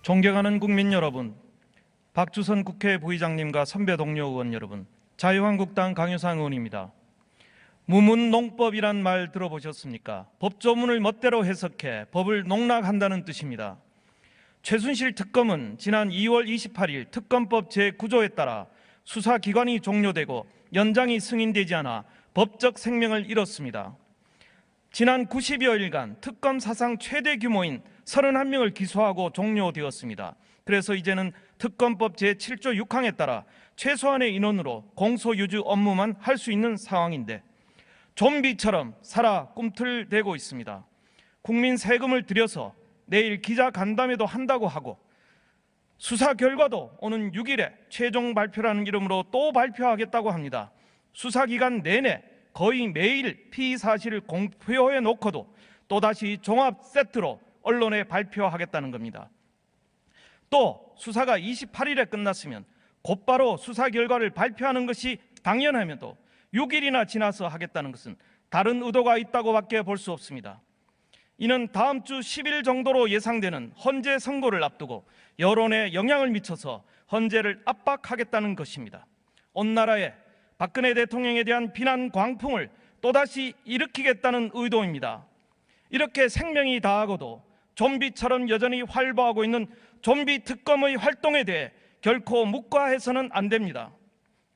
존경하는 국민 여러분, 박주선 국회 부의장님과 선배 동료 의원 여러분, 자유한국당 강효상 의원입니다. 무문농법이란 말 들어보셨습니까? 법조문을 멋대로 해석해 법을 농락한다는 뜻입니다. 최순실 특검은 지난 2월 28일 특검법 제9조에 따라 수사기관이 종료되고 연장이 승인되지 않아 법적 생명을 잃었습니다. 지난 90여일간 특검 사상 최대 규모인 31명을 기소하고 종료되었습니다. 그래서 이제는 특검법 제7조 6항에 따라 최소한의 인원으로 공소유주 업무만 할 수 있는 상황인데 좀비처럼 살아 꿈틀대고 있습니다. 국민 세금을 들여서 내일 기자간담회도 한다고 하고 수사 결과도 오는 6일에 최종 발표라는 이름으로 또 발표하겠다고 합니다. 수사기간 내내 거의 매일 피의 사실을 공표해 놓고도 또다시 종합 세트로 언론에 발표하겠다는 겁니다. 또 수사가 28일에 끝났으면 곧바로 수사 결과를 발표하는 것이 당연하면도 6일이나 지나서 하겠다는 것은 다른 의도가 있다고밖에 볼 수 없습니다. 이는 다음 주 10일 정도로 예상되는 헌재 선고를 앞두고 여론에 영향을 미쳐서 헌재를 압박하겠다는 것입니다. 온 나라에 박근혜 대통령에 대한 비난 광풍을 또다시 일으키겠다는 의도입니다. 이렇게 생명이 다하고도 좀비처럼 여전히 활보하고 있는 좀비 특검의 활동에 대해 결코 묵과해서는 안 됩니다.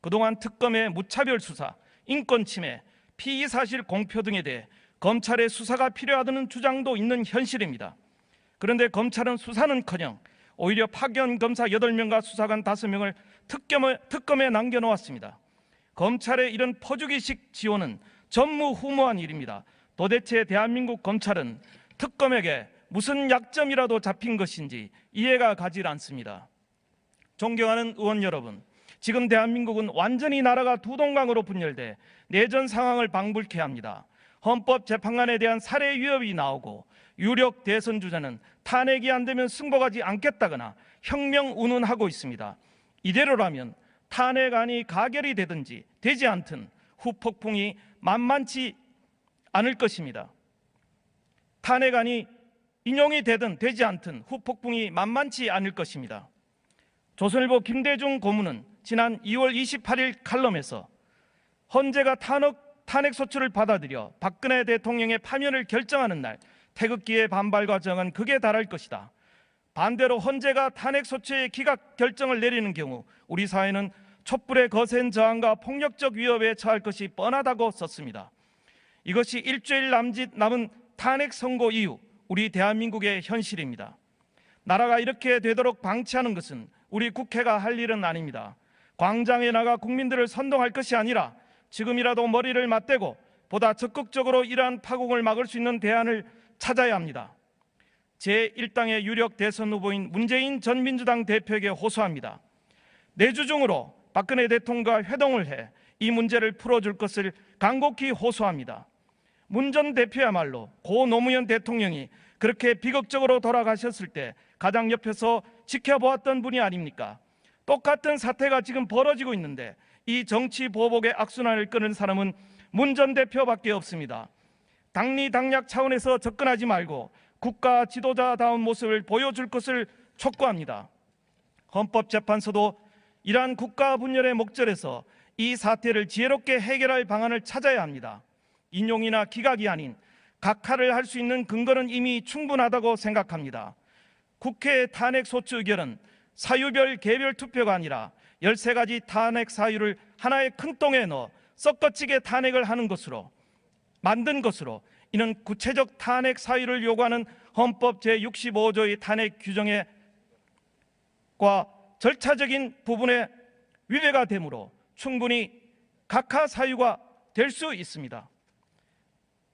그동안 특검의 무차별 수사, 인권 침해, 피의 사실 공표 등에 대해 검찰의 수사가 필요하다는 주장도 있는 현실입니다. 그런데 검찰은 수사는커녕 오히려 파견 검사 8명과 수사관 5명을 특검에 남겨놓았습니다. 검찰의 이런 퍼주기식 지원은 전무후무한 일입니다. 도대체 대한민국 검찰은 특검에게 무슨 약점이라도 잡힌 것인지 이해가 가지 않습니다. 존경하는 의원 여러분, 지금 대한민국은 완전히 나라가 두 동강으로 분열돼 내전 상황을 방불케 합니다. 헌법재판관에 대한 살해 위협이 나오고 유력 대선 주자는 탄핵이 안 되면 승복하지 않겠다거나 혁명 운운하고 있습니다. 이대로라면 탄핵안이 가결이 되든지 되지 않든 후폭풍이 만만치 않을 것입니다. 탄핵안이 인용이 되든 되지 않든 후폭풍이 만만치 않을 것입니다. 조선일보 김대중 고문은 지난 2월 28일 칼럼에서 헌재가 탄핵 소추를 받아들여 박근혜 대통령의 파면을 결정하는 날 태극기의 반발과 저항은 극에 달할 것이다. 반대로 헌재가 탄핵 소추의 기각 결정을 내리는 경우 우리 사회는 촛불의 거센 저항과 폭력적 위협에 처할 것이 뻔하다고 썼습니다. 이것이 일주일 남은 탄핵 선고 이후 우리 대한민국의 현실입니다. 나라가 이렇게 되도록 방치하는 것은 우리 국회가 할 일은 아닙니다. 광장에 나가 국민들을 선동할 것이 아니라 지금이라도 머리를 맞대고 보다 적극적으로 이러한 파국을 막을 수 있는 대안을 찾아야 합니다. 제1당의 유력 대선 후보인 문재인 전 민주당 대표에게 호소합니다. 내주 중으로 박근혜 대통령과 회동을 해 이 문제를 풀어줄 것을 간곡히 호소합니다. 문 전 대표야말로 고 노무현 대통령이 그렇게 비극적으로 돌아가셨을 때 가장 옆에서 지켜보았던 분이 아닙니까? 똑같은 사태가 지금 벌어지고 있는데 이 정치 보복의 악순환을 끄는 사람은 문 전 대표밖에 없습니다. 당리당략 차원에서 접근하지 말고 국가 지도자다운 모습을 보여줄 것을 촉구합니다. 헌법재판소도 이러한 국가 분열의 목전에서 이 사태를 지혜롭게 해결할 방안을 찾아야 합니다. 인용이나 기각이 아닌 각하를 할 수 있는 근거는 이미 충분하다고 생각합니다. 국회 탄핵 소추 의결은 사유별 개별 투표가 아니라 13가지 탄핵 사유를 하나의 큰 통에 넣어 섞어치게 탄핵을 하는 것으로 만든 것으로 이는 구체적 탄핵 사유를 요구하는 헌법 제65조의 탄핵 규정과 절차적인 부분에 위배가 되므로 충분히 각하 사유가 될 수 있습니다.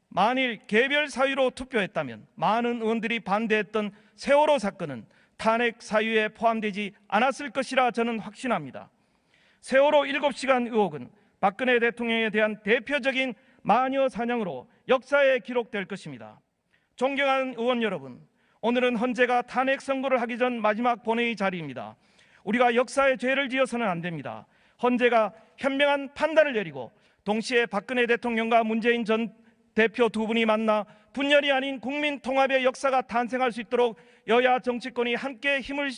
만일 개별 사유로 투표했다면 많은 의원들이 반대했던 세월호 사건은 탄핵 사유에 포함되지 않았을 것이라 저는 확신합니다. 세월호 7시간 의혹은 박근혜 대통령에 대한 대표적인 마녀 사냥으로 역사에 기록될 것입니다. 존경하는 의원 여러분, 오늘은 헌재가 탄핵 선고를 하기 전 마지막 본회의 자리입니다. 우리가 역사에 죄를 지어서는 안 됩니다. 헌재가 현명한 판단을 내리고 동시에 박근혜 대통령과 문재인 전 대표 두 분이 만나 분열이 아닌 국민 통합의 역사가 탄생할 수 있도록 여야 정치권이 함께 힘을